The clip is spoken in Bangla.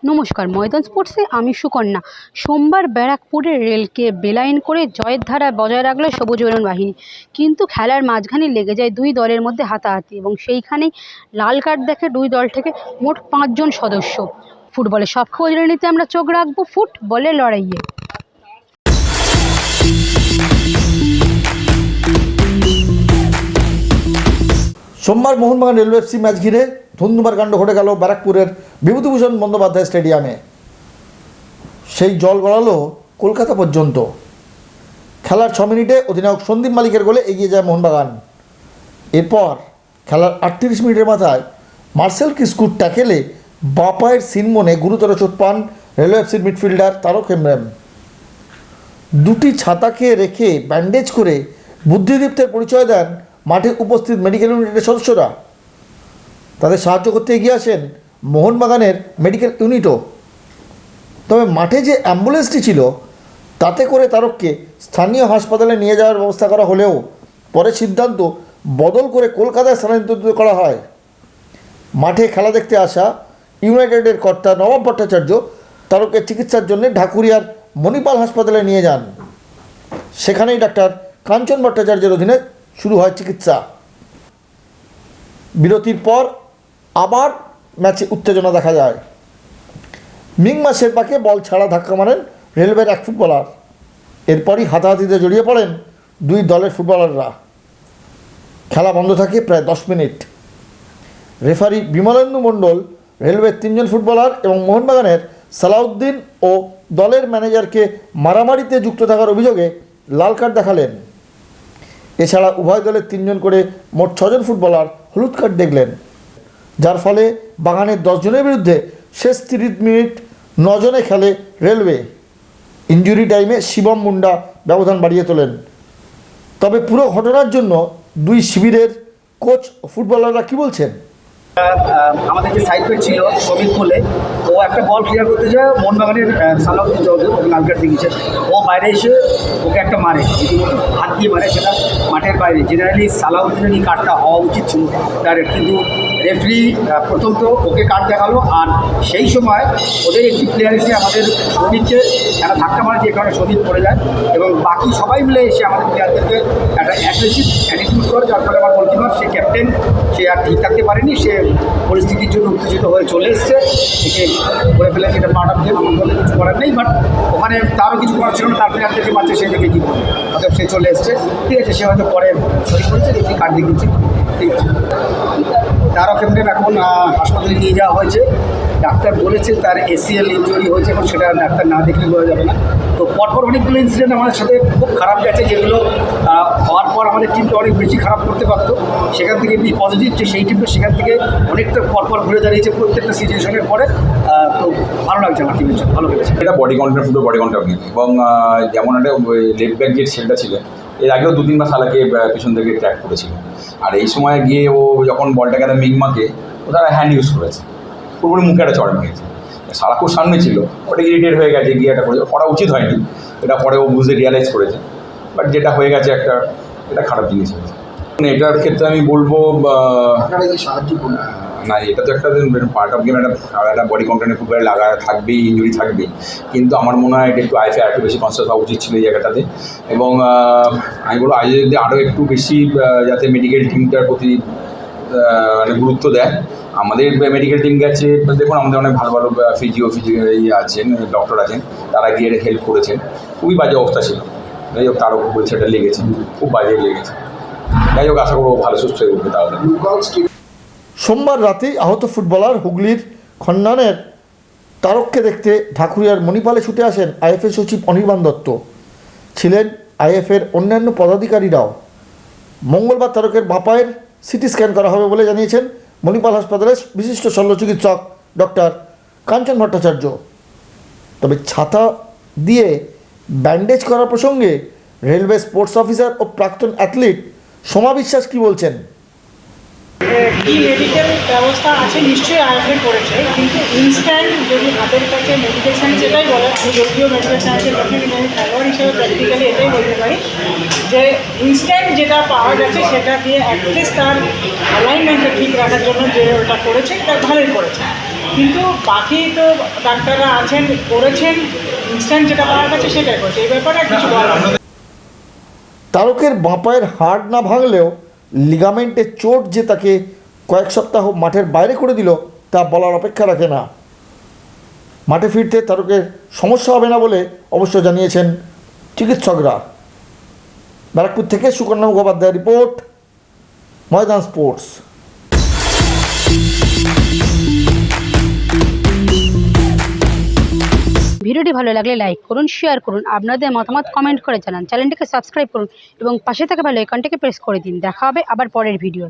নমস্কার, ময়দান স্পোর্টসে আমি সুকন্যা। সোমবার ব্যারাকপুরের রেলকে বেলাইন করে জয়ের ধারা বজায় রাখল সবুজ বরণ বাহিনী, কিন্তু খেলার মাঝখানে লেগে যায় দুই দলের মধ্যে হাতাহাতি এবং সেইখানেই লাল কার্ড দেখে দুই দল থেকে মোট 5 জন সদস্য। ফুটবলের সব খবর জেনে নিতে আমরা চোখ রাখবো ফুটবলের লড়াইয়ে। সোমবার মোহনবাগান রেলওয়ে এফসি ম্যাচ ঘিরে ধুন্ধুমার কাণ্ড ঘটে গেল ব্যারাকপুরের বিভূতিভূষণ বন্দ্যোপাধ্যায় স্টেডিয়ামে। সেই জল গড়ালো কলকাতা পর্যন্ত। খেলার 6 মিনিটে অধিনায়ক সন্দীপ মালিকের গোলে এগিয়ে যায় মোহনবাগান। এরপর খেলার 38 মিনিটের মাথায় মার্সেল কিস্কুর ট্যাকেলে বাঁ পায়ের সিনমনে গুরুতর চোট পান রেলওয়ে এফসির মিডফিল্ডার তারক হেমব্রম। দুটি ছাতাকে রেখে ব্যান্ডেজ করে বুদ্ধিদীপ্তের পরিচয় দেন মাঠে উপস্থিত মেডিকেল ইউনিটের সদস্যরা। তাদের সাহায্য করতে এগিয়ে আসেন মোহনবাগানের মেডিকেল ইউনিটও। তবে মাঠে যে অ্যাম্বুলেন্সটি ছিল তাতে করে তারককে স্থানীয় হাসপাতালে নিয়ে যাওয়ার ব্যবস্থা করা হলেও পরে সিদ্ধান্ত বদল করে কলকাতায় স্থানান্তরিত করা হয়। মাঠে খেলা দেখতে আসা ইউনাইটেডের কর্তা নবাব ভট্টাচার্য তারকের চিকিৎসার জন্য ঢাকুরিয়ার মণিপাল হাসপাতালে নিয়ে যান। সেখানেই ডাক্তার কাঞ্চন ভট্টাচার্যের অধীনে শুরু হয় চিকিৎসা। বিরতির পর আবার ম্যাচে উত্তেজনা দেখা যায়। মিংমা শেরপাকে বল ছাড়া ধাক্কা মারেন রেলওয়ের এক ফুটবলার। এরপরই হাতাহাতিতে জড়িয়ে পড়েন দুই দলের ফুটবলাররা। খেলা বন্ধ থাকে প্রায় 10 মিনিট। রেফারি বিমলেন্দু মণ্ডল রেলওয়ের 3 জন ফুটবলার এবং মোহনবাগানের সালাউদ্দিন ও দলের ম্যানেজারকে মারামারিতে যুক্ত থাকার অভিযোগে লাল কার্ড দেখালেন। এছাড়া উভয় দলের 3 জন করে মোট 6 জন ফুটবলার হলুদ কার্ড দেখলেন, যার ফলে বাগানের 10 জনের বিরুদ্ধে শেষ 30 মিনিট 9 জনে খেলে রেলওয়ে। ইনজুরি টাইমে শিবম মুন্ডা ব্যবধান বাড়িয়ে তোলেন। তবে পুরো ঘটনার জন্য দুই শিবিরের কোচ ও ফুটবলাররা কী বলছেন? আমাদের যে সাইড ব্যাক ছিল শ্রমিক বলে, ও একটা বল ক্লিয়ার করতে যায়, মোহনবাগানের সালাউদ্দিন চৌধুরী ওকে লাল কার্ড দিয়েছে। ও বাইরে এসে ওকে একটা মারে, রীতিমতো হাত দিয়ে মারে, সেটা মাঠের বাইরে। জেনারেলি সালাউদ্দিনের এই কার্ডটা হওয়া উচিত ছিল ডাইরেক্ট, কিন্তু রেফারি প্রথম তো ওকে কার্ড দেখালো, আর সেই সময় ওদের একটি প্লেয়ার এসে আমাদের সন্দীপকে একটা ধাক্কা মারে, যে কারণে সন্দীপ পড়ে যায়, এবং বাকি সবাই মিলে এসে আমাদের প্লেয়ারদেরকে একটা অ্যাগ্রেসিভ অ্যাটিটিউড করে, যার ফলে আমার গোলকিপার, সে ক্যাপ্টেন, সে আর ঠিক থাকতে পারেনি। সে পরিস্থিতির জন্য উত্তেজিত হয়ে চলে এসছে, এসে করে ফেলেছে। এটা পার্ট অফ গেম, ফুটবলে কিছু করার নেই, বাট ওখানে তারও কিছু করার ছিল না। তার প্লেয়ারদেরকে মারছে, সে দেখে কী করবে, অর্থাৎ সে চলে এসছে। ঠিক আছে, সে হয়তো পরে সরি করেছে, দেখি কার্ড দিয়ে দিচ্ছে। ঠিক আছে, তারও ক্ষেত্রে এখন হাসপাতালে নিয়ে যাওয়া হয়েছে। ডাক্তার বলেছে তার ACL ইনজুরি হয়েছে, এখন সেটা ডাক্তার না দেখলে বোঝা যাবে না। তো পরপর অনেকগুলো ইনসিডেন্ট আমাদের সাথে খুব খারাপ গেছে, যেগুলো হওয়ার পর আমাদের টিমটা অনেক বেশি খারাপ করতে পারতো। সেখান থেকে পজিটিভ যে সেই টিমটা সেখান থেকে অনেকটা পরপর ঘুরে দাঁড়িয়েছে প্রত্যেকটা সিচুয়েশনের পরে। তো ভালো লাগছে আমার টিমের জন্য, ভালো লেগেছে। এটা বডি কন্ট্যাক্ট, শুধু বডি কন্ট্যাক্ট নেই। এবং যেমন একটা লেফট ব্যাক যে ছেলেটা ছিল, এর আগেও 2-3 বার সালাকে পিছন থেকে ট্র্যাক করেছিল। আর এই সময় গিয়ে ও যখন বলটা গেলে মিগমাকে, ও তারা হ্যান্ড ইউজ করেছে, পুরোপুরি মুখে একটা চড় মেরেছে। সালা খুব সামনে ছিল, ওটা ইরিটেট হয়ে গেছে, গিয়ে এটা করা উচিত হয়নি। এটা পরে ও বুঝতে রিয়ালাইজ করেছে, বাট যেটা হয়ে গেছে একটা, এটা খারাপ জিনিস হয়েছে। এটার ক্ষেত্রে আমি বলবো সাহায্য করুন না, এটা তো একটা পার্ট অফ গেম, একটা বডি কন্ট্যাক্টে ফুটবলে লাগা থাকবেই, ইঞ্জুরি থাকবেই। কিন্তু আমার মনে হয় এটা একটু আইএফএ একটু বেশি কনসিয়াস হওয়া উচিত ছিল এই জায়গাটাতে। এবং আমি বলবো আজ যদি আরও একটু বেশি যাতে মেডিকেল টিমটার প্রতি মানে গুরুত্ব দেয়। আমাদের মেডিকেল টিম গেছে, দেখুন আমাদের অনেক ভালো ভালো ফিজিও আছেন, ডক্টর আছেন, তারা গিয়ে হেল্প করেছেন। খুবই বাজে অবস্থা ছিল। যাই হোক, তারও বলছে এটা লেগেছে, খুব বাজে লেগেছে। যাই হোক, আশা করবো ভালো সুস্থ হয়ে উঠবে তাহলে। সোমবার রাতেই আহত ফুটবলার হুগলির খন্ডানের তারককে দেখতে ঢাকুরিয়ার মণিপালে ছুটে আসেন আইএফএ সচিব অনির্বাণ দত্ত। ছিলেন আইএফের অন্যান্য পদাধিকারীরাও। মঙ্গলবার তারকের বাঁ পায়ের সিটি স্ক্যান করা হবে বলে জানিয়েছেন মণিপাল হাসপাতালের বিশিষ্ট শল্য চিকিৎসক ডক্টর কাঞ্চন ভট্টাচার্য। তবে ছাতা দিয়ে ব্যান্ডেজ করার প্রসঙ্গে রেলওয়ে স্পোর্টস অফিসার ও প্রাক্তন অ্যাথলিট সোমা বিশ্বাস কী বলছেন? কি মেডিকেল ব্যবস্থা আছে নিশ্চয়ই আইএফএ করেছে, কিন্তু ইনস্ট্যান্ট যদি হাতের কাছে মেডিকেল সায়েন্স, এটাই বলে, আমি যদিও মেডিকেল সায়েন্সের লোকের আমি খেলোয়াড় হিসেবে প্র্যাকটিক্যালি এটাই বলতে পারি যে ইনস্ট্যান্ট যেটা পাওয়া গেছে সেটা দিয়ে অ্যাটলিস্ট তার অ্যালাইনমেন্টটা ঠিক রাখার জন্য যে ওটা করেছে এটা ভালোই করেছে। কিন্তু বাকি তো ডাক্তাররা আছেন, করেছেন, ইনস্ট্যান্ট যেটা পাওয়া গেছে সেটাই করছে, এই ব্যাপারে আর কিছু বলার নেই। তারকের বাঁ পায়ের হাড় না ভাঙলেও লিগামেন্টের চোট যে তাকে কয়েক সপ্তাহ মাঠের বাইরে করে দিল তা বলার অপেক্ষা রাখে না। মাঠে ফিরতে তারকের সমস্যা হবে না বলে অবশ্য জানিয়েছেন চিকিৎসকরা। ব্যারাকপুর থেকে সুকন্যা মুখোপাধ্যায়ের রিপোর্ট, ময়দান স্পোর্টস। ভিডিওটি ভালো লাগলে লাইক করুন, শেয়ার করুন, আপনাদের মতামত কমেন্ট করে জানান, চ্যানেলটিকে সাবস্ক্রাইব করুন এবং পাশে থাকা বেল আইকনটিকে প্রেস করে দিন। দেখা হবে আবার পরের ভিডিও।